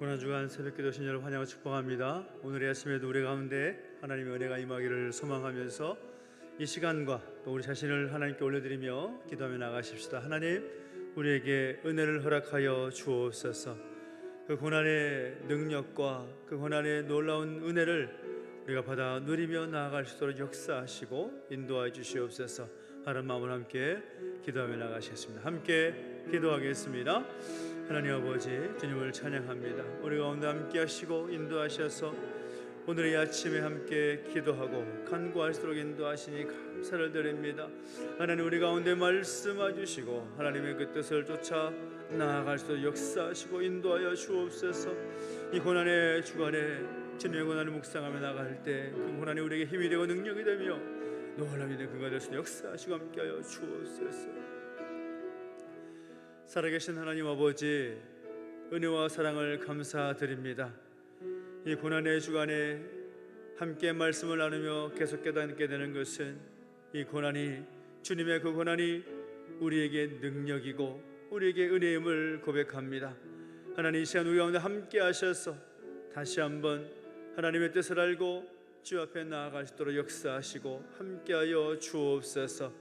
고난주간 새벽기도 신여를 환영하고 축복합니다. 오늘의 아침에도 우리 가운데 하나님의 은혜가 임하기를 소망하면서 이 시간과 또 우리 자신을 하나님께 올려드리며 기도하며 나가십시다. 하나님, 우리에게 은혜를 허락하여 주옵소서. 그 고난의 능력과 그 고난의 놀라운 은혜를 우리가 받아 누리며 나아갈 수 있도록 역사하시고 인도하여 주시옵소서. 하나님 마음을 함께 기도하며 나가시겠습니다. 함께 기도하겠습니다. 하나님 아버지, 주님을 찬양합니다. 우리 가운데 함께 하시고 인도하셔서 오늘의 아침에 함께 기도하고 간구할수록 인도하시니 감사를 드립니다. 하나님, 우리 가운데 말씀해 주시고 하나님의 그 뜻을 쫓아 나아갈 수 있도록 역사하시고 인도하여 주옵소서. 이 고난의 주간에 주님의 고난을 묵상하며 나갈 때 그 고난이 우리에게 힘이 되고 능력이 되며 놀라움이 되는 그가 될 수 있도록 역사하시고 함께하여 주옵소서. 살아계신 하나님 아버지, 은혜와 사랑을 감사드립니다. 이 고난의 주간에 함께 말씀을 나누며 계속 깨닫게 되는 것은 이 고난이, 주님의 그 고난이 우리에게 능력이고 우리에게 은혜임을 고백합니다. 하나님, 이 시간 우리 가운데 함께 하셔서 다시 한번 하나님의 뜻을 알고 주 앞에 나아갈 수 있도록 역사하시고 함께하여 주옵소서.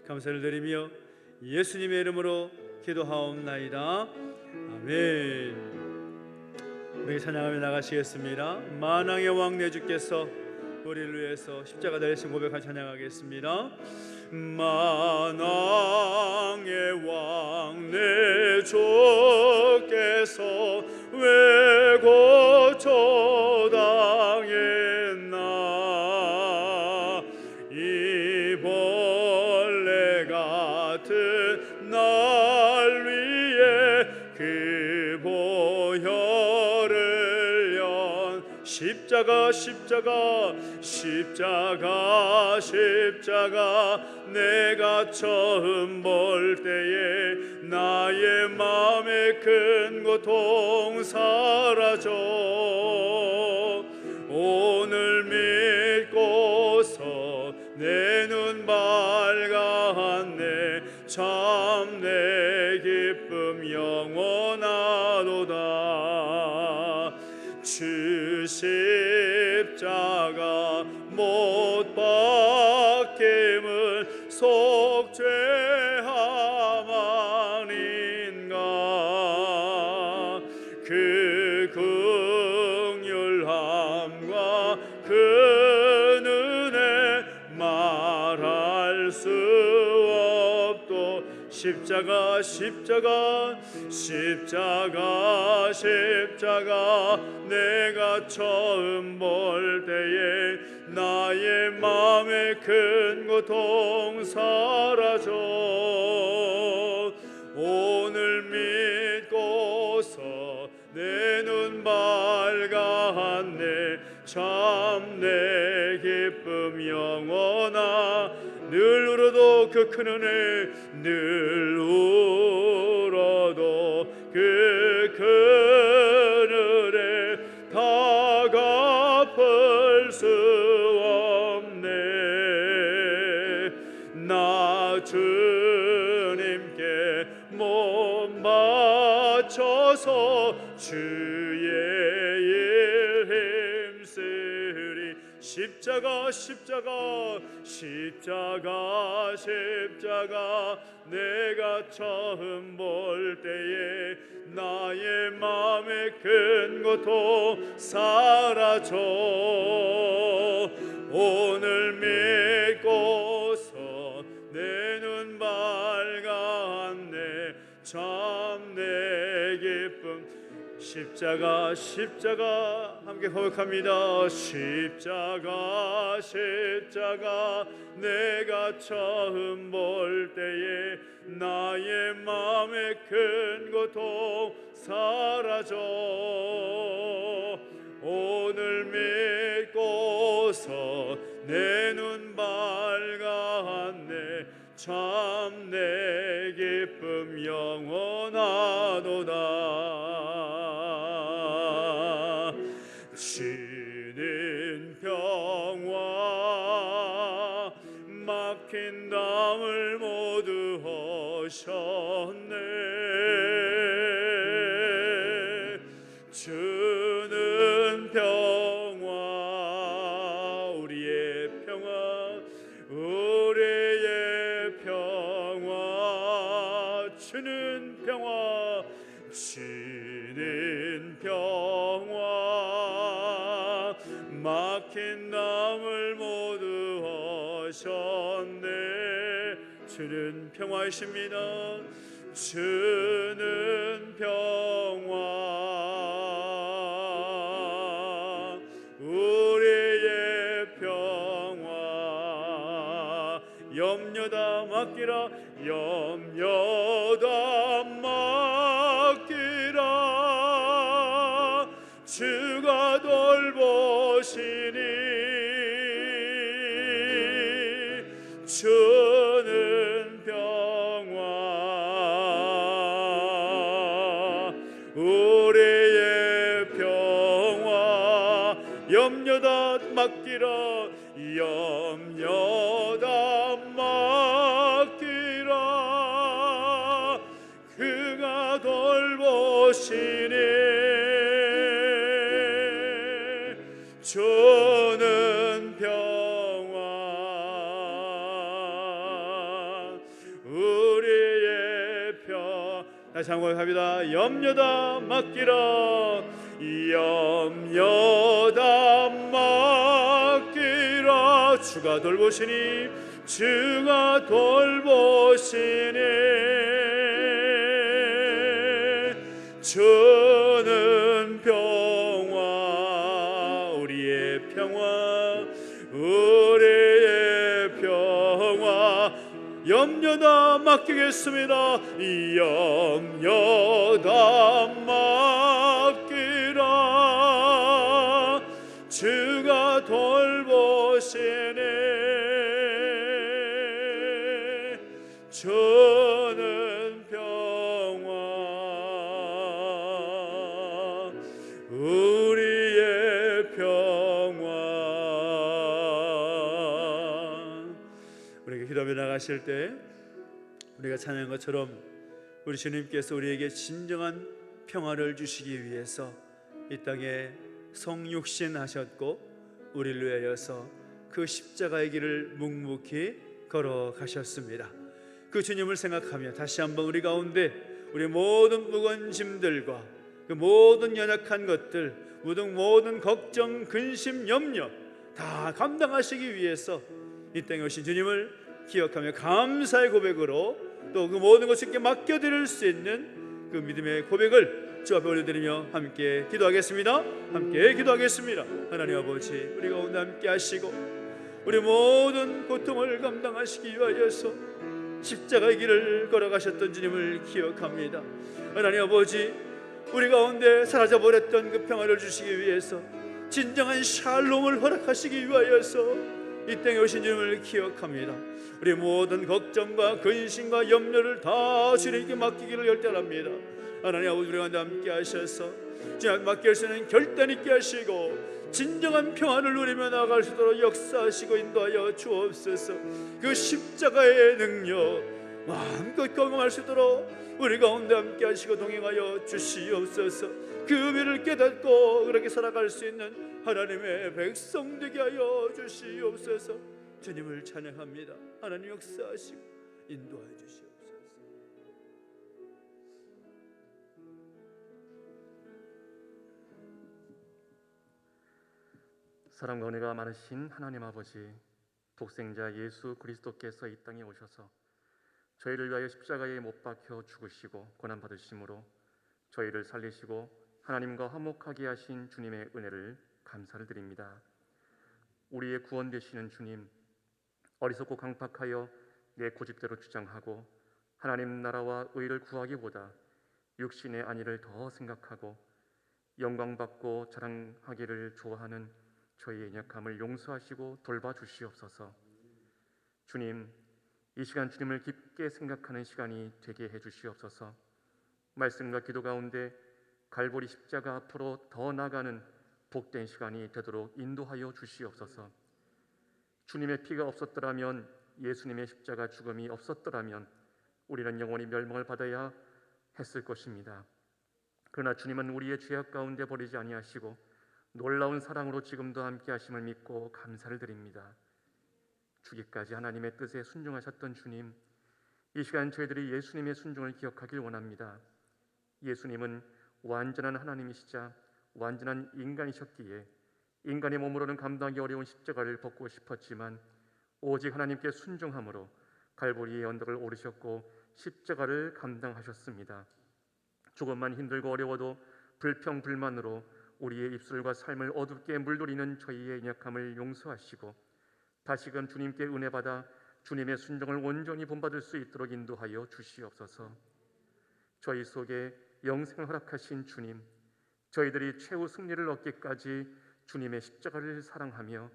감사를 드리며 예수님의 이름으로 기도하옵나이다. 아멘. 우리 찬양하며 나가시겠습니다. 만왕의 왕 내 주께서 우리를 위해서 십자가 달리신 고백한 찬양하겠습니다. 만왕의 왕 내 주께서 왜 고초당했나. 이 벌레 같은 날 위에 그 보혈을 연 십자가 내가 처음 볼 때에 나의 마음의 큰 고통 사라져 오늘 믿고서 내 눈 밝았네. 참 내 기쁨 영원하도다. 주 십자가 못 박힘은 속죄함 아닌가. 그 긍휼함과 그 은혜 말할 수 없도. 십자가 내가 처음 볼 때에 나의 마음의 큰 고통 사라져 오늘 믿고서 내 눈 밝았네. 참 내 기쁨 영원하. 늘 울어도 그 큰 은혜, 늘 울어도 그 큰 은혜 다 갚을 수 없네. 나 주님께 몸 바쳐서 주의 일 힘쓰리. 십자가 내가 처음 볼 때에 나의 마음의 큰 고통 사라져 오늘 믿고서 내 눈 밝았네. 참 내 기쁨. 십자가 함께 고백합니다. 십자가 내가 처음 볼 때에 나의 마음의 큰 고통 사라져 오늘 믿고서 내 눈 밝았네. 참 내 기쁨 영원하도다. 주는 평화 막힌 담을 모두 허셨네. 주 우리의 평화 주는 평화 주는 평화 막힌 담을 모두 하셨네. 주는 평화이십니다. 주는 평화 우리의 평화 염려다 맡기라 염려다 맡기라 주가 돌보시니 주는 평화 우리의 평화 염려다 맡기라 염려다 맡기라 그가 돌보시니 주는 평화 우리의 평 다시 한번 고백합니다. 염려다 맡기라 염려다 맡기라 주가 돌보시니 주가 돌보시니 주는 평화 우리의 평화 우리의 평화 염려다 맡기겠습니다. 염려다 맡기라 주가 돌보시네 주는 평화 우리의 평화 우리가 기도하며 나가실 때 우리가 찬양한 것처럼 우리 주님께서 우리에게 진정한 평화를 주시기 위해서 이 땅에 성육신하셨고 우리를 위하여서 그 십자가의 길을 묵묵히 걸어가셨습니다. 그 주님을 생각하며 다시 한번 우리 가운데 우리 모든 무거운 짐들과 그 모든 연약한 것들 모든 걱정, 근심, 염려 다 감당하시기 위해서 이 땅에 오신 주님을 기억하며 감사의 고백으로 또 그 모든 것을 이렇게 맡겨드릴 수 있는 그 믿음의 고백을 주 앞에 올려드리며 함께 기도하겠습니다. 함께 기도하겠습니다. 하나님 아버지 우리 가운데 함께 하시고 우리 모든 고통을 감당하시기 위하여서 십자가의 길을 걸어가셨던 주님을 기억합니다. 하나님 아버지 우리 가운데 사라져버렸던 그 평화를 주시기 위해서 진정한 샬롬을 허락하시기 위하여서 이 땅에 오신 주님을 기억합니다. 우리 모든 걱정과 근심과 염려를 다 주님께 맡기기를 열대합니다. 하나님 아버지 우리 가운데 함께 하셔서 주님 맡길 수 있는 결단 있게 하시고 진정한 평안을 누리며 나아갈 수 있도록 역사하시고 인도하여 주옵소서. 그 십자가의 능력 마음껏 경험할 수 있도록 우리 가운데 함께 하시고 동행하여 주시옵소서. 그 의미를 깨닫고 그렇게 살아갈 수 있는 하나님의 백성 되게 하여 주시옵소서. 주님을 찬양합니다. 하나님 역사하시고 인도하여 주시옵소서. 사랑과 은혜가 많으신 하나님 아버지, 독생자 예수 그리스도께서 이 땅에 오셔서 저희를 위하여 십자가에 못 박혀 죽으시고 고난받으심으로 저희를 살리시고 하나님과 화목하게 하신 주님의 은혜를 감사를 드립니다. 우리의 구원 되시는 주님, 어리석고 강팍하여 내 고집대로 주장하고 하나님 나라와 의를 구하기보다 육신의 안위를 더 생각하고 영광받고 자랑하기를 좋아하는 저희의 연약함을 용서하시고 돌봐주시옵소서. 주님, 이 시간 주님을 깊게 생각하는 시간이 되게 해주시옵소서. 말씀과 기도 가운데 갈보리 십자가 앞으로 더 나가는 복된 시간이 되도록 인도하여 주시옵소서. 주님의 피가 없었더라면, 예수님의 십자가 죽음이 없었더라면 우리는 영원히 멸망을 받아야 했을 것입니다. 그러나 주님은 우리의 죄악 가운데 버리지 아니하시고 놀라운 사랑으로 지금도 함께 하심을 믿고 감사를 드립니다. 주기까지 하나님의 뜻에 순종하셨던 주님, 이 시간 저희들이 예수님의 순종을 기억하길 원합니다. 예수님은 완전한 하나님이시자 완전한 인간이셨기에 인간의 몸으로는 감당하기 어려운 십자가를 벗고 싶었지만 오직 하나님께 순종함으로 갈보리의 언덕을 오르셨고 십자가를 감당하셨습니다. 조금만 힘들고 어려워도 불평불만으로 우리의 입술과 삶을 어둡게 물들이는 저희의 연약함을 용서하시고 다시금 주님께 은혜받아 주님의 순종을 온전히 본받을 수 있도록 인도하여 주시옵소서. 저희 속에 영생을 허락하신 주님, 저희들이 최후 승리를 얻기까지 주님의 십자가를 사랑하며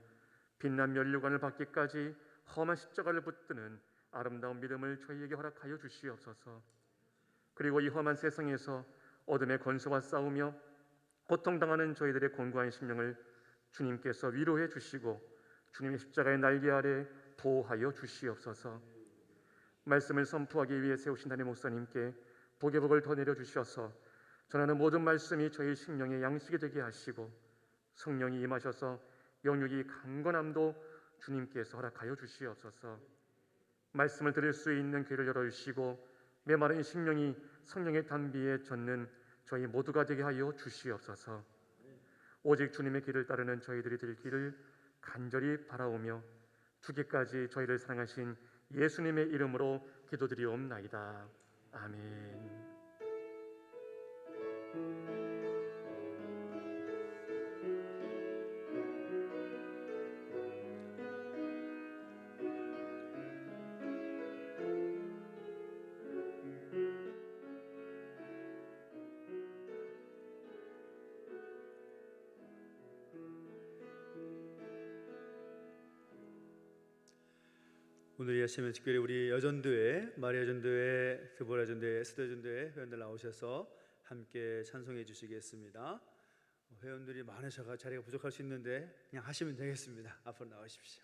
빛난 면류관을 받기까지 험한 십자가를 붙드는 아름다운 믿음을 저희에게 허락하여 주시옵소서. 그리고 이 험한 세상에서 어둠의 권세와 싸우며 고통당하는 저희들의 곤고한 심령을 주님께서 위로해 주시고 주님의 십자가의 날개 아래 보호하여 주시옵소서. 말씀을 선포하기 위해 세우신 담임 목사님께 복의 복을 더 내려 주셔서 전하는 모든 말씀이 저희 심령의 양식이 되게 하시고 성령이 임하셔서 영육이 강건함도 주님께서 허락하여 주시옵소서. 말씀을 들을 수 있는 귀를 열어주시고 메마른 심령이 성령의 단비에 젖는 저희 모두가 되게 하여 주시옵소서. 오직 주님의 길을 따르는 저희들이 될 길을 간절히 바라오며 주기까지 저희를 사랑하신 예수님의 이름으로 기도드리옵나이다. 아멘. 오늘 이 아침에 특별히 우리 여전도회, 마리아 전도회, 드보라 전도회, 에스더 전도회 회원들 나오셔서 함께 찬송해 주시겠습니다. 회원들이 많으셔서 자리가 부족할 수 있는데 그냥 하시면 되겠습니다. 앞으로 나오십시오.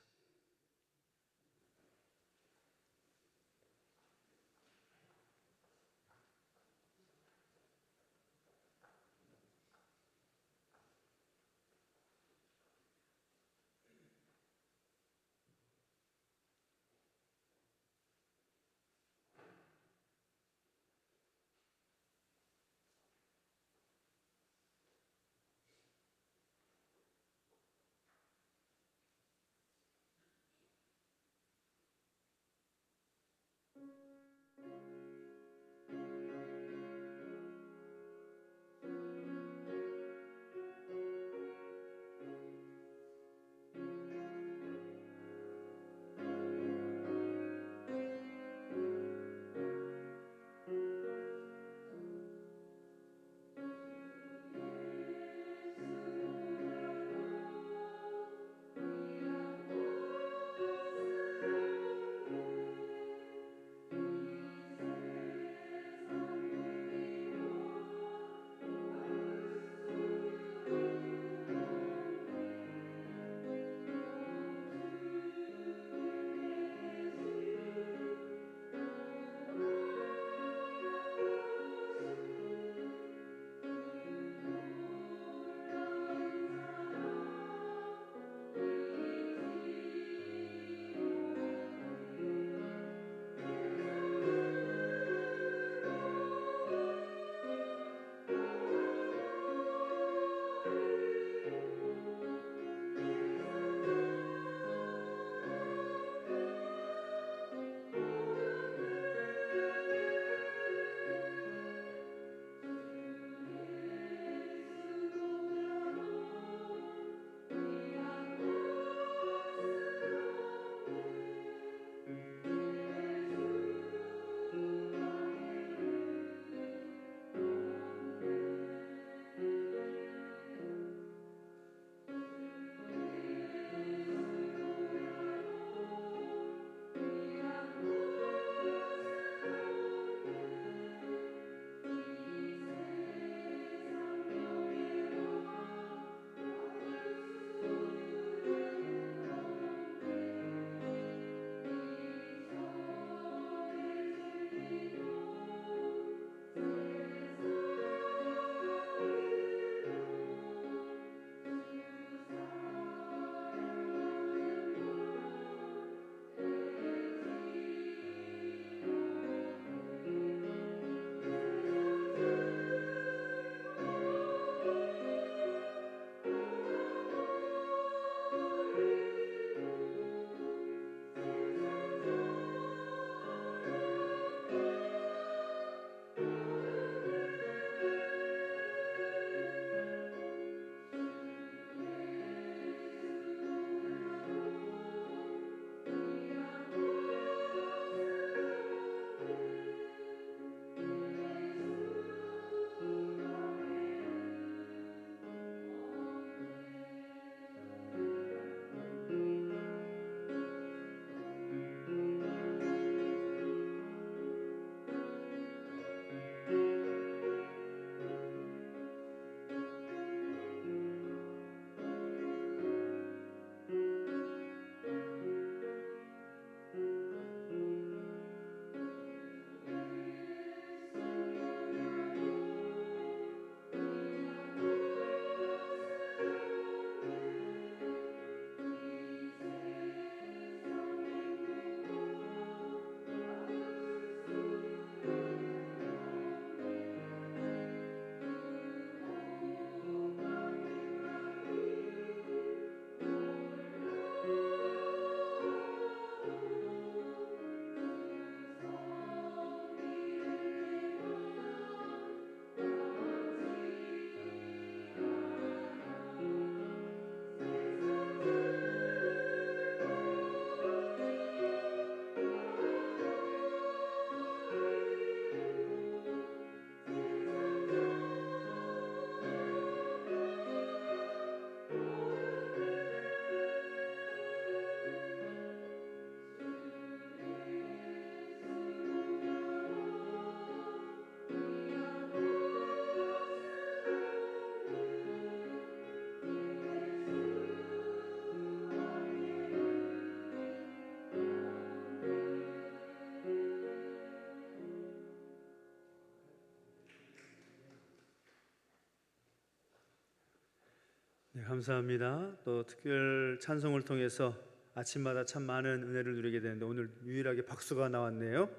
감사합니다. 또 특별 찬송을 통해서 아침마다 참 많은 은혜를 누리게 되는데 오늘 유일하게 박수가 나왔네요.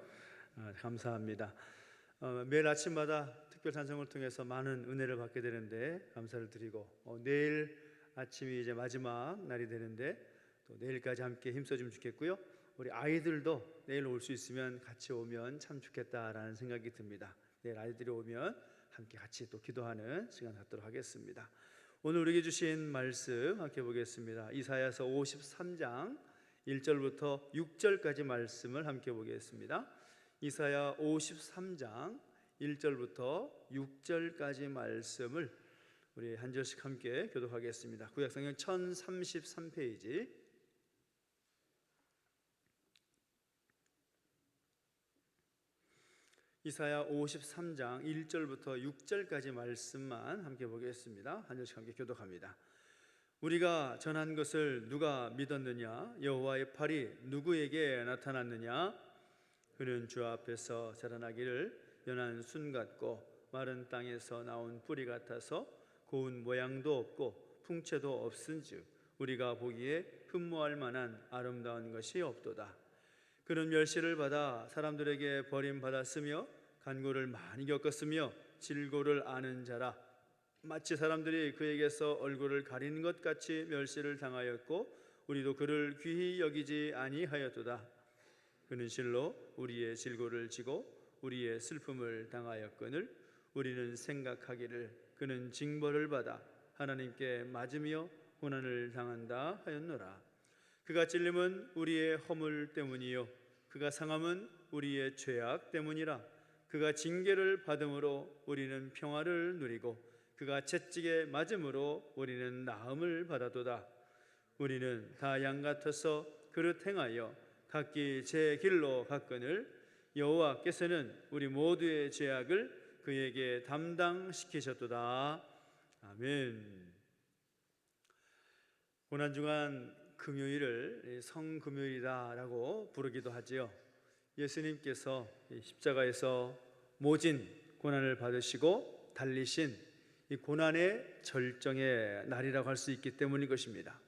감사합니다. 매일 아침마다 특별 찬송을 통해서 많은 은혜를 받게 되는데 감사를 드리고 내일 아침이 이제 마지막 날이 되는데 또 내일까지 함께 힘써주면 좋겠고요. 우리 아이들도 내일 올 수 있으면 같이 오면 참 좋겠다라는 생각이 듭니다. 내일 아이들이 오면 함께 같이 또 기도하는 시간 갖도록 하겠습니다. 오늘 우리에게 주신 말씀 함께 보겠습니다. 이사야서 53장 1절부터 6절까지 말씀을 함께 보겠습니다. 이사야 53장 1절부터 6절까지 말씀을 우리 한 절씩 함께 교독하겠습니다. 구약성경 1033페이지 이사야 53장 1절부터 6절까지 말씀만 함께 보겠습니다. 한 절씩 함께 교독합니다. 우리가 전한 것을 누가 믿었느냐? 여호와의 팔이 누구에게 나타났느냐? 그는 주 앞에서 자라나기를 연한 순 같고 마른 땅에서 나온 뿌리 같아서 고운 모양도 없고 풍채도 없은즉 우리가 보기에 흠모할 만한 아름다운 것이 없도다. 그는 멸시를 받아 사람들에게 버림받았으며 간고를 많이 겪었으며 질고를 아는 자라. 마치 사람들이 그에게서 얼굴을 가리는 것 같이 멸시를 당하였고 우리도 그를 귀히 여기지 아니하였도다. 그는 실로 우리의 질고를 지고 우리의 슬픔을 당하였거늘 우리는 생각하기를 그는 징벌을 받아 하나님께 맞으며 고난을 당한다 하였노라. 그가 찔림은 우리의 허물 때문이요 그가 상함은 우리의 죄악 때문이라. 그가 징계를 받음으로 우리는 평화를 누리고 그가 채찍에 맞음으로 우리는 나음을 받아도다. 우리는 다 양 같아서 그릇 행하여 각기 제 길로 갔거늘 여호와께서는 우리 모두의 죄악을 그에게 담당시키셨도다. 아멘. 고난주간 금요일을 성금요일이라고 부르기도 하지요. 예수님께서 십자가에서 모진 고난을 받으시고 달리신 이 고난의 절정의 날이라고 할 수 있기 때문인 것입니다.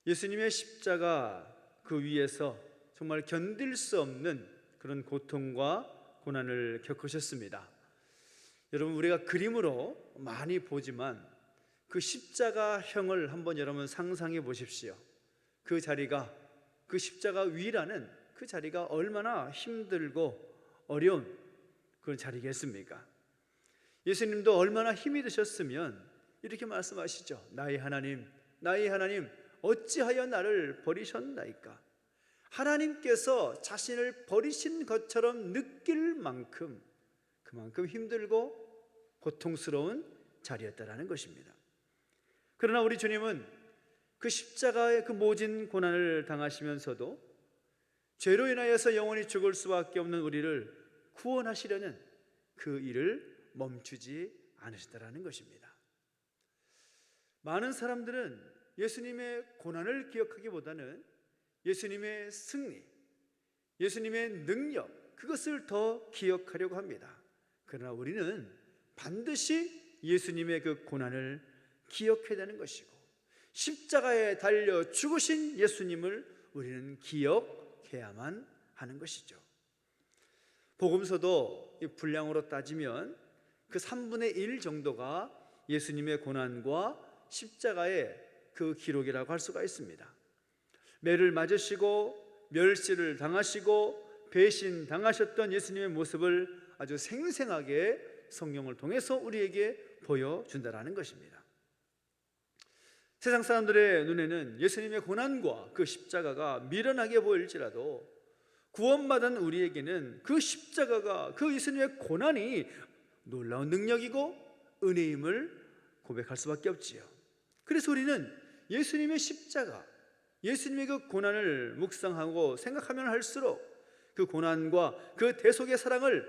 예수님의 십자가 그 위에서 정말 견딜 수 없는 그런 고통과 고난을 겪으셨습니다. 여러분, 우리가 그림으로 많이 보지만 그 십자가형을 한번 여러분 상상해 보십시오. 그 자리가, 그 십자가 위라는 그 자리가 얼마나 힘들고 어려운 그런 자리겠습니까? 예수님도 얼마나 힘이 드셨으면 이렇게 말씀하시죠. 나의 하나님, 나의 하나님, 어찌하여 나를 버리셨나이까? 하나님께서 자신을 버리신 것처럼 느낄 만큼 그만큼 힘들고 고통스러운 자리였다라는 것입니다. 그러나 우리 주님은 그 십자가의 그 모진 고난을 당하시면서도 죄로 인하여서 영원히 죽을 수밖에 없는 우리를 구원하시려는 그 일을 멈추지 않으시다라는 것입니다. 많은 사람들은 예수님의 고난을 기억하기보다는 예수님의 승리, 예수님의 능력, 그것을 더 기억하려고 합니다. 그러나 우리는 반드시 예수님의 그 고난을 기억해야 되는 것이고 십자가에 달려 죽으신 예수님을 우리는 기억해야만 하는 것이죠. 복음서도 분량으로 따지면 그 3분의 1 정도가 예수님의 고난과 십자가의 그 기록이라고 할 수가 있습니다. 매를 맞으시고 멸시를 당하시고 배신 당하셨던 예수님의 모습을 아주 생생하게 성경을 통해서 우리에게 보여준다라는 것입니다. 세상 사람들의 눈에는 예수님의 고난과 그 십자가가 미련하게 보일지라도 구원받은 우리에게는 그 십자가가, 그 예수님의 고난이 놀라운 능력이고 은혜임을 고백할 수밖에 없지요. 그래서 우리는 예수님의 십자가, 예수님의 그 고난을 묵상하고 생각하면 할수록 그 고난과 그 대속의 사랑을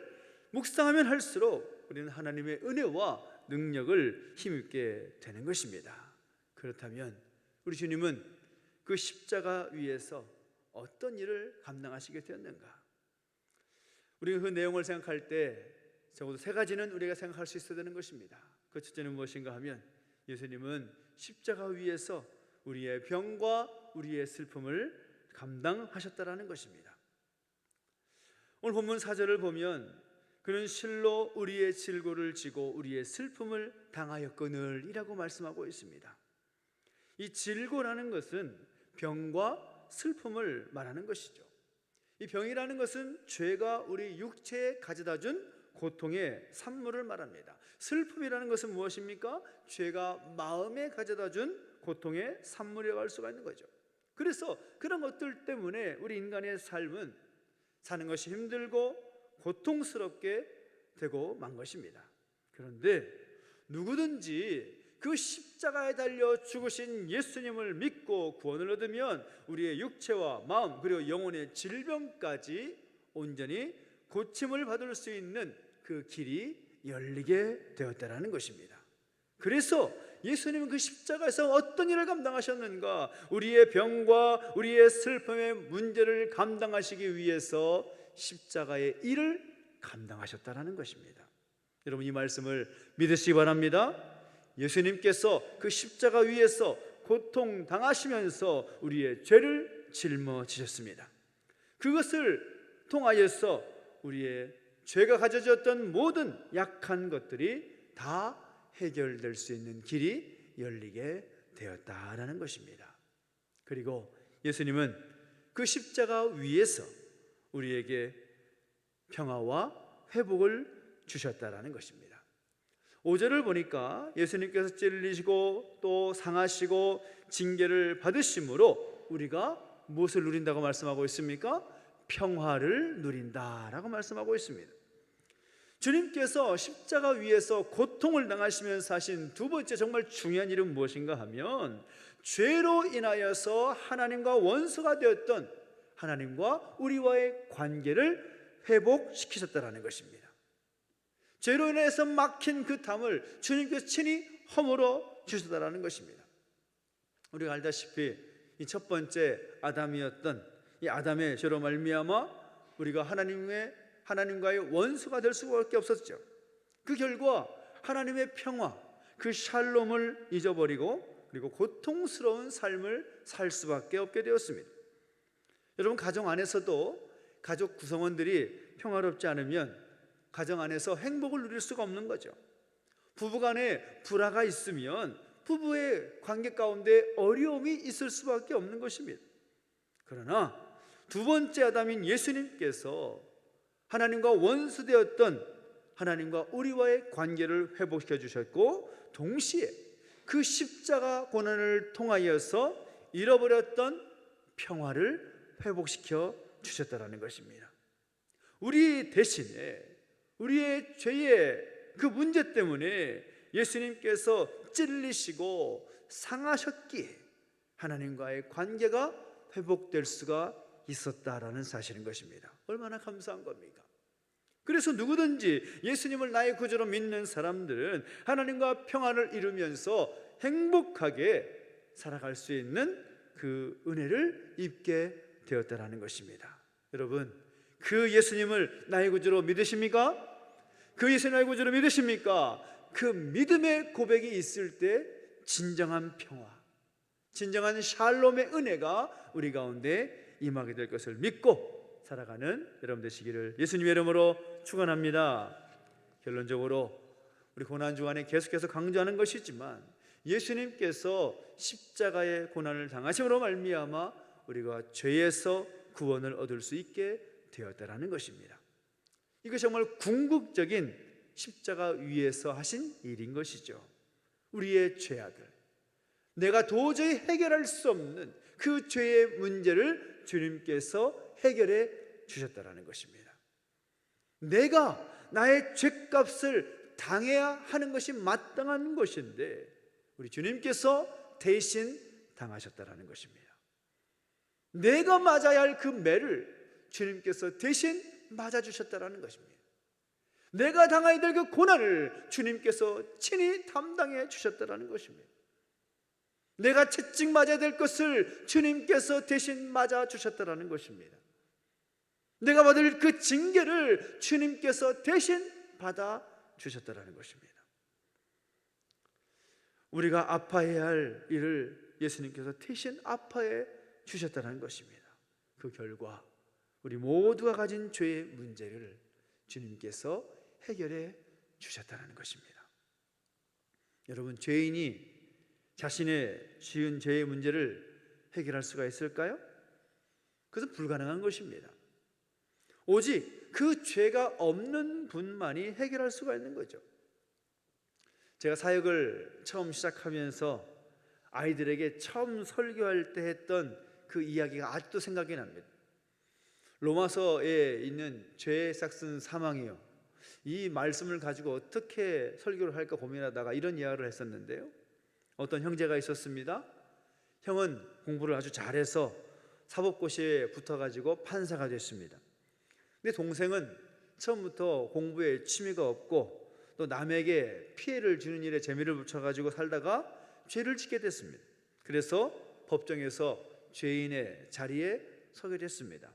묵상하면 할수록 우리는 하나님의 은혜와 능력을 힘입게 되는 것입니다. 그렇다면 우리 주님은 그 십자가 위에서 어떤 일을 감당하시게 되었는가? 우리가 그 내용을 생각할 때 적어도 세 가지는 우리가 생각할 수 있어야 되는 것입니다. 그 첫째는 무엇인가 하면 예수님은 십자가 위에서 우리의 병과 우리의 슬픔을 감당하셨다라는 것입니다. 오늘 본문 4절을 보면 그는 실로 우리의 질고를 지고 우리의 슬픔을 당하였거늘이라고 말씀하고 있습니다. 이 질고라는 것은 병과 슬픔을 말하는 것이죠. 이 병이라는 것은 죄가 우리 육체에 가져다준 고통의 산물을 말합니다. 슬픔이라는 것은 무엇입니까? 죄가 마음에 가져다준 고통의 산물이라고 할 수가 있는 거죠. 그래서 그런 것들 때문에 우리 인간의 삶은 사는 것이 힘들고 고통스럽게 되고 만 것입니다. 그런데 누구든지 그 십자가에 달려 죽으신 예수님을 믿고 구원을 얻으면 우리의 육체와 마음 그리고 영혼의 질병까지 온전히 고침을 받을 수 있는 그 길이 열리게 되었다라는 것입니다. 그래서 예수님은 그 십자가에서 어떤 일을 감당하셨는가? 우리의 병과 우리의 슬픔의 문제를 감당하시기 위해서 십자가의 일을 감당하셨다라는 것입니다. 여러분, 이 말씀을 믿으시기 바랍니다. 예수님께서 그 십자가 위에서 고통 당하시면서 우리의 죄를 짊어지셨습니다. 그것을 통하여서 우리의 죄가 가져졌던 모든 약한 것들이 다 해결될 수 있는 길이 열리게 되었다라는 것입니다. 그리고 예수님은 그 십자가 위에서 우리에게 평화와 회복을 주셨다라는 것입니다. 5절을 보니까 예수님께서 찔리시고 또 상하시고 징계를 받으심으로 우리가 무엇을 누린다고 말씀하고 있습니까? 평화를 누린다라고 말씀하고 있습니다. 주님께서 십자가 위에서 고통을 당하시면서 하신 두 번째 정말 중요한 일은 무엇인가 하면 죄로 인하여서 하나님과 원수가 되었던 하나님과 우리와의 관계를 회복시키셨다라는 것입니다. 죄로 인해서 막힌 그 담을 주님께서 친히 허물어 주셨다라는 것입니다. 우리가 알다시피 이 첫 번째 아담이었던 이 아담의 죄로 말미암아 우리가 하나님과의 원수가 될 수밖에 없었죠. 그 결과 하나님의 평화, 그 샬롬을 잊어버리고 그리고 고통스러운 삶을 살 수밖에 없게 되었습니다. 여러분, 가정 안에서도 가족 구성원들이 평화롭지 않으면 가정 안에서 행복을 누릴 수가 없는 거죠. 부부간에 불화가 있으면 부부의 관계 가운데 어려움이 있을 수밖에 없는 것입니다. 그러나 두 번째 아담인 예수님께서 하나님과 원수되었던 하나님과 우리와의 관계를 회복시켜 주셨고 동시에 그 십자가 고난을 통하여서 잃어버렸던 평화를 회복시켜 주셨다는 것입니다. 우리 대신에 우리의 죄의 그 문제 때문에 예수님께서 찔리시고 상하셨기에 하나님과의 관계가 회복될 수가 있었다라는 사실인 것입니다. 얼마나 감사한 겁니까? 그래서 누구든지 예수님을 나의 구주로 믿는 사람들은 하나님과 평안을 이루면서 행복하게 살아갈 수 있는 그 은혜를 입게 되었다라는 것입니다. 여러분, 그 예수님을 나의 구주로 믿으십니까? 그 예수님 나의 구주로 믿으십니까? 그 믿음의 고백이 있을 때 진정한 평화, 진정한 샬롬의 은혜가 우리 가운데 임하게 될 것을 믿고 살아가는 여러분 되시기를 예수님의 이름으로 축원합니다. 결론적으로 우리 고난 주간에 계속해서 강조하는 것이지만 예수님께서 십자가의 고난을 당하심으로 말미암아 우리가 죄에서 구원을 얻을 수 있게 되었다라는 것입니다. 이것이 정말 궁극적인 십자가 위에서 하신 일인 것이죠. 우리의 죄악을, 내가 도저히 해결할 수 없는 그 죄의 문제를 주님께서 해결해 주셨다라는 것입니다. 내가 나의 죄값을 당해야 하는 것이 마땅한 것인데 우리 주님께서 대신 당하셨다라는 것입니다. 내가 맞아야 할 그 매를 주님께서 대신 맞아주셨다라는 것입니다. 내가 당해야 될 그 고난을 주님께서 친히 담당해 주셨다는 것입니다. 내가 채찍 맞아야 될 것을 주님께서 대신 맞아 주셨다는 것입니다. 내가 받을 그 징계를 주님께서 대신 받아 주셨다는 것입니다. 우리가 아파해야 할 일을 예수님께서 대신 아파해 주셨다는 것입니다. 그 결과 우리 모두가 가진 죄의 문제를 주님께서 해결해 주셨다는 것입니다. 여러분, 죄인이 자신의 지은 죄의 문제를 해결할 수가 있을까요? 그것은 불가능한 것입니다. 오직 그 죄가 없는 분만이 해결할 수가 있는 거죠. 제가 사역을 처음 시작하면서 아이들에게 처음 설교할 때 했던 그 이야기가 아직도 생각이 납니다. 로마서에 있는 죄에 싹슨 사망이요, 이 말씀을 가지고 어떻게 설교를 할까 고민하다가 이런 이야기를 했었는데요. 어떤 형제가 있었습니다. 형은 공부를 아주 잘해서 사법고시에 붙어가지고 판사가 됐습니다. 근데 동생은 처음부터 공부에 취미가 없고 또 남에게 피해를 주는 일에 재미를 붙여가지고 살다가 죄를 짓게 됐습니다. 그래서 법정에서 죄인의 자리에 서게 됐습니다.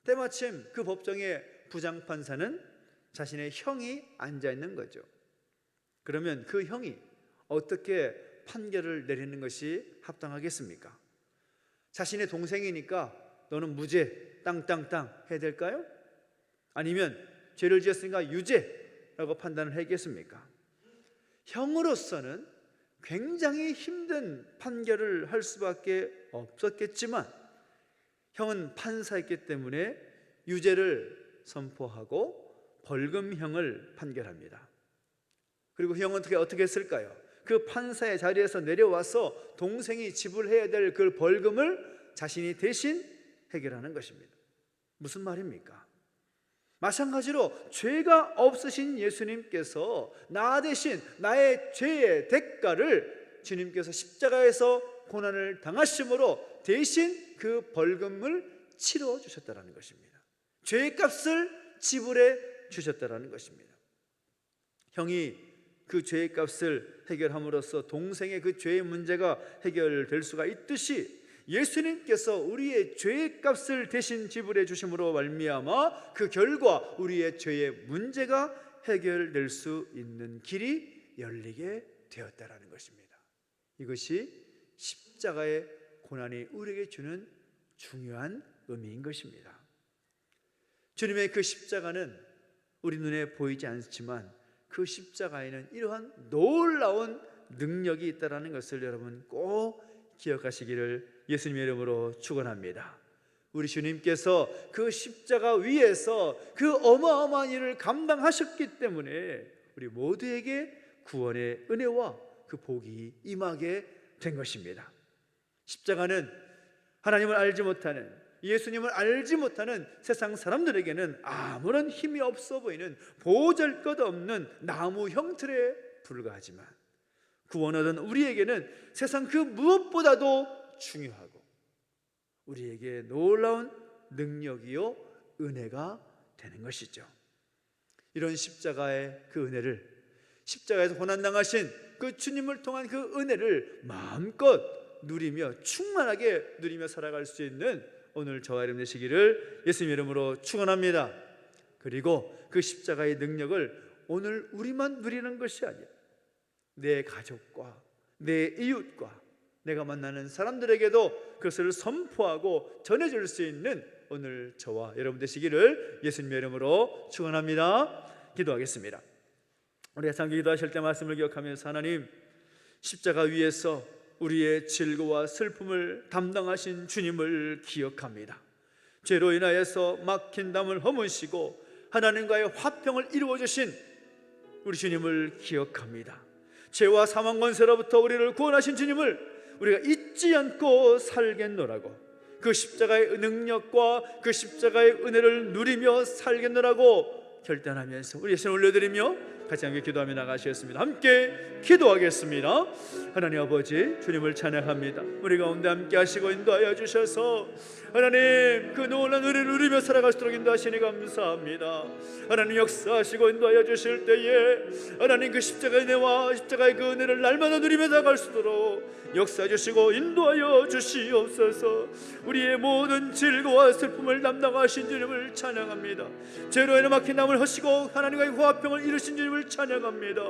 때마침 그 법정의 부장판사는 자신의 형이 앉아있는 거죠. 그러면 그 형이 어떻게 판결을 내리는 것이 합당하겠습니까? 자신의 동생이니까 너는 무죄 땅땅땅 해야 될까요? 아니면 죄를 지었으니까 유죄라고 판단을 하겠습니까? 형으로서는 굉장히 힘든 판결을 할 수밖에 없었겠지만 형은 판사였기 때문에 유죄를 선포하고 벌금형을 판결합니다. 그리고 형은 어떻게 했을까요? 그 판사의 자리에서 내려와서 동생이 지불해야 될 그 벌금을 자신이 대신 해결하는 것입니다. 무슨 말입니까? 마찬가지로 죄가 없으신 예수님께서 나 대신 나의 죄의 대가를 주님께서 십자가에서 고난을 당하심으로 대신 그 벌금을 치러 주셨다는 것입니다. 죄의 값을 지불해 주셨다는 것입니다. 형이 그 죄의 값을 해결함으로써 동생의 그 죄의 문제가 해결될 수가 있듯이 예수님께서 우리의 죄의 값을 대신 지불해 주심으로 말미암아 그 결과 우리의 죄의 문제가 해결될 수 있는 길이 열리게 되었다라는 것입니다. 이것이 십자가의 고난이 우리에게 주는 중요한 의미인 것입니다. 주님의 그 십자가는 우리 눈에 보이지 않지만 그 십자가에는 이러한 놀라운 능력이 있다는 것을 여러분 꼭 기억하시기를 예수님의 이름으로 축원합니다. 우리 주님께서 그 십자가 위에서 그 어마어마한 일을 감당하셨기 때문에 우리 모두에게 구원의 은혜와 그 복이 임하게 된 것입니다. 십자가는 하나님을 알지 못하는, 예수님을 알지 못하는 세상 사람들에게는 아무런 힘이 없어 보이는 보잘것없는 나무 형틀에 불과하지만 구원 얻은 우리에게는 세상 그 무엇보다도 중요하고 우리에게 놀라운 능력이요 은혜가 되는 것이죠. 이런 십자가의 그 은혜를, 십자가에서 고난당하신 그 주님을 통한 그 은혜를 마음껏 누리며 충만하게 누리며 살아갈 수 있는 오늘 저와 여러분 되시기를 예수님 이름으로 축원합니다. 그리고 그 십자가의 능력을 오늘 우리만 누리는 것이 아니라 내 가족과 내 이웃과 내가 만나는 사람들에게도 그것을 선포하고 전해줄 수 있는 오늘 저와 여러분 되시기를 예수님의 이름으로 축원합니다. 기도하겠습니다. 우리 함께 기도하실 때 말씀을 기억하면서 하나님, 십자가 위에서 우리의 질고와 슬픔을 담당하신 주님을 기억합니다. 죄로 인하여서 막힌 담을 허무시고 하나님과의 화평을 이루어 주신 우리 주님을 기억합니다. 죄와 사망 권세로부터 우리를 구원하신 주님을 우리가 잊지 않고 살겠노라고, 그 십자가의 능력과 그 십자가의 은혜를 누리며 살겠노라고 결단하면서 우리 예수님 올려드리며 같이 함께 기도하며 나가시겠습니다. 함께 기도하겠습니다. 하나님 아버지, 주님을 찬양합니다. 우리 가운데 함께 하시고 인도하여 주셔서 하나님 그 놀라운 은혜를 누리며 살아갈 수 있도록 인도하시니 감사합니다. 하나님 역사하시고 인도하여 주실 때에 하나님 그 십자가의 은혜와 십자가의 그 은혜를 날마다 누리며 살아갈 수 있도록 역사해 주시고 인도하여 주시옵소서. 우리의 모든 질고와 슬픔을 담당하신 주님을 찬양합니다. 죄로 인해 막힌 담을 허시고 하나님과의 화평을 이루신 주님을 주님을 찬양합니다.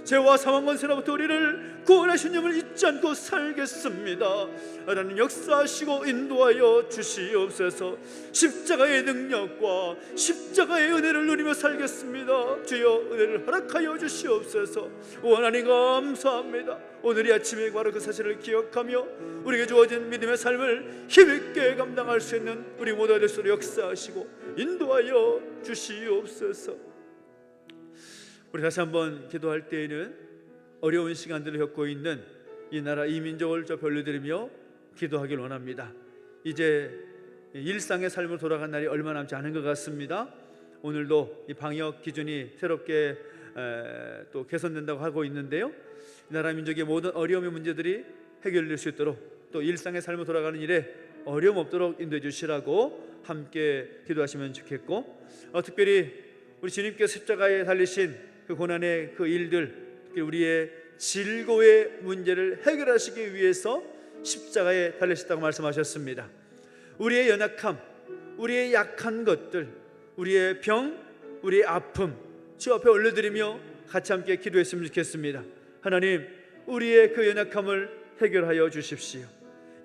죄와 사망 권세로부터 우리를 구원하신 주님을 잊지 않고 살겠습니다. 하나님 역사하시고 인도하여 주시옵소서. 십자가의 능력과 십자가의 은혜를 누리며 살겠습니다. 주여 은혜를 허락하여 주시옵소서. 하나님 감사합니다. 오늘 이 아침에 바로 그 사실을 기억하며 우리에게 주어진 믿음의 삶을 힘있게 감당할 수 있는 우리 모두가 될 수 있도록 역사하시고 인도하여 주시옵소서. 우리 다시 한번 기도할 때에는 어려운 시간들을 겪고 있는 이 나라 이 민족을 저 별로드리며 기도하길 원합니다. 이제 일상의 삶으로 돌아간 날이 얼마 남지 않은 것 같습니다. 오늘도 이 방역 기준이 새롭게 또 개선된다고 하고 있는데요, 이 나라 민족의 모든 어려움의 문제들이 해결될 수 있도록 또 일상의 삶으로 돌아가는 일에 어려움 없도록 인도해 주시라고 함께 기도하시면 좋겠고, 특별히 우리 주님께서 십자가에 달리신 그 고난의 그 일들, 특히 우리의 질고의 문제를 해결하시기 위해서 십자가에 달리셨다고 말씀하셨습니다. 우리의 연약함, 우리의 약한 것들, 우리의 병, 우리의 아픔 주 앞에 올려드리며 같이 함께 기도했으면 좋겠습니다. 하나님, 우리의 그 연약함을 해결하여 주십시오.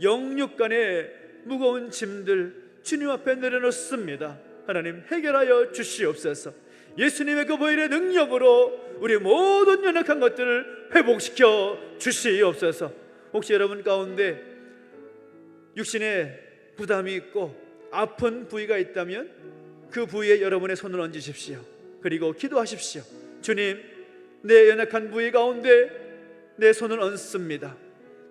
영육 간의 무거운 짐들 주님 앞에 내려놓습니다. 하나님 해결하여 주시옵소서. 예수님의 그 보혈의 능력으로 우리 모든 연약한 것들을 회복시켜 주시옵소서. 혹시 여러분 가운데 육신에 부담이 있고 아픈 부위가 있다면 그 부위에 여러분의 손을 얹으십시오. 그리고 기도하십시오. 주님, 내 연약한 부위 가운데 내 손을 얹습니다.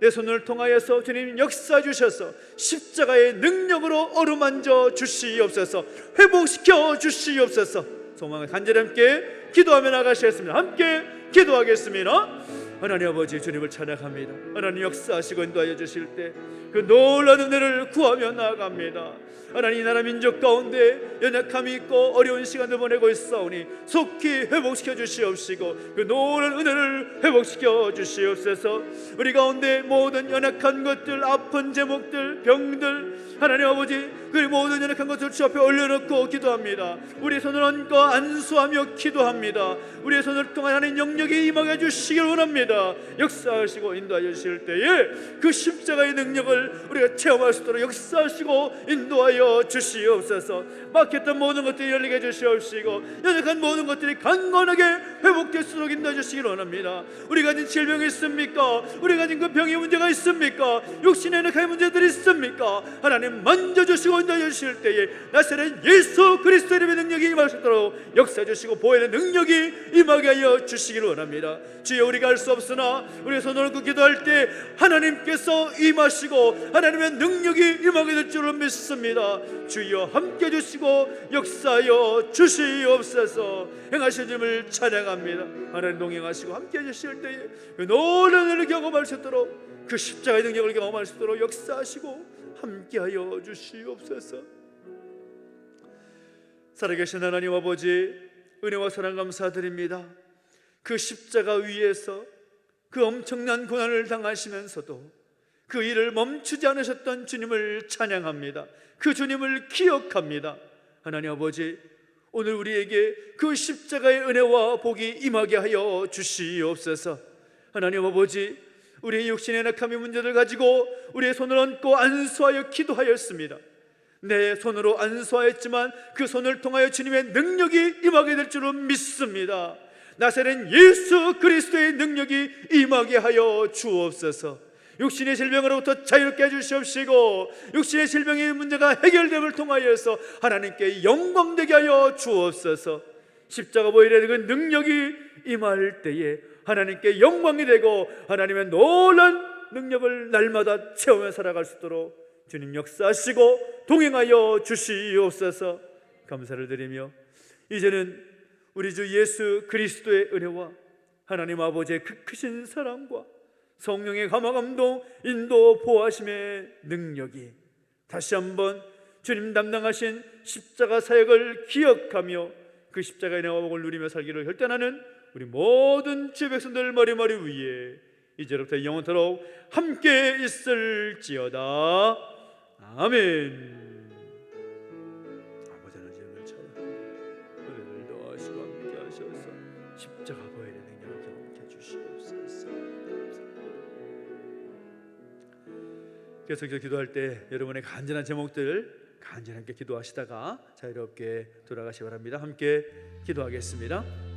내 손을 통하여서 주님 역사 주셔서 십자가의 능력으로 어루만져 주시옵소서. 회복시켜 주시옵소서. 소망을 간절히 함께 기도하며 나가시겠습니다. 함께 기도하겠습니다. 하나님 아버지, 주님을 찬양합니다. 하나님 역사하시고 인도하여 주실 때 그 놀라운 은혜를 구하며 나아갑니다. 하나님, 이 나라 민족 가운데 연약함이 있고 어려운 시간을 보내고 있사오니 속히 회복시켜 주시옵시고 그 놀라운 은혜를 회복시켜 주시옵소서. 우리 가운데 모든 연약한 것들, 아픈 제목들, 병들, 하나님 아버지, 그 모든 연약한 것을 주 앞에 올려놓고 기도합니다. 우리의 손을 얹고 안수하며 기도합니다. 우리의 손을 통해 하나님 영역이 임하게 주시길 원합니다. 역사하시고 인도하여 주실 때에 그 십자가의 능력을 우리가 체험할 수 있도록 역사하시고 인도하여 주시옵소서. 막혔던 모든 것들이 열리게 해주시옵시고 연약한 모든 것들이 강건하게 회복될 수 있도록 인도해 주시길 원합니다. 우리가 가진 질병이 있습니까? 우리가 가진 그 병의 문제가 있습니까? 육신의 연약한 문제들이 있습니까? 하나님 만져주시고 인도해 주실 때에 나사렛 예수 그리스도의 이름의 능력이 임할 수 있도록 역사해 주시고 보혈의 능력이 임하게 하여 주시길 원합니다. 주여, 우리가 할 수 없으나 우리의 손을 얹고 기도할 때 하나님께서 임하시고 하나님의 능력이 임하게 될 줄로 믿습니다. 주여 함께 해주시고 역사하여 주시옵소서. 행하신 주님을 찬양합니다. 하나님 동행하시고 함께 해주실 때에 그 놀라운 은혜를 경험할 수 있도록 그 십자가의 능력을 경험할 수 있도록 역사하시고 함께하여 주시옵소서. 살아계신 하나님 아버지, 은혜와 사랑 감사드립니다. 그 십자가 위에서 그 엄청난 고난을 당하시면서도 그 일을 멈추지 않으셨던 주님을 찬양합니다. 그 주님을 기억합니다. 하나님 아버지, 오늘 우리에게 그 십자가의 은혜와 복이 임하게 하여 주시옵소서. 하나님 아버지, 우리의 육신의 연약함의 문제를 가지고 우리의 손을 얹고 안수하여 기도하였습니다. 내 손으로 안수하였지만 그 손을 통하여 주님의 능력이 임하게 될 줄로 믿습니다. 나사렛 예수 그리스도의 능력이 임하게 하여 주옵소서. 육신의 질병으로부터 자유롭게 해주시옵시고 육신의 질병의 문제가 해결됨을 통하여서 하나님께 영광되게 하여 주옵소서. 십자가 보혈의 그 능력이 임할 때에 하나님께 영광이 되고 하나님의 놀라운 능력을 날마다 체험해 살아갈 수 있도록 주님 역사하시고 동행하여 주시옵소서. 감사를 드리며 이제는 우리 주 예수 그리스도의 은혜와 하나님 아버지의 그 크신 사랑과 성령의 감화감동 인도 보호하심의 능력이 다시 한번 주님 담당하신 십자가 사역을 기억하며 그 십자가의 은혜와 복을 누리며 살기를 결단하는 우리 모든 주의 백성들 머리머리 위에 이제부터 영원토록 함께 있을지어다. 아멘. 아버지 하나님을 찬양합니다. 은혜를 더하시고 함께 하셔서 십자가 보혈의 능력을 경험케 해주시옵소서. 계속해서 기도할 때 여러분의 간절한 제목들 간절하게 기도하시다가 자유롭게 돌아가시기 바랍니다. 함께 기도하겠습니다.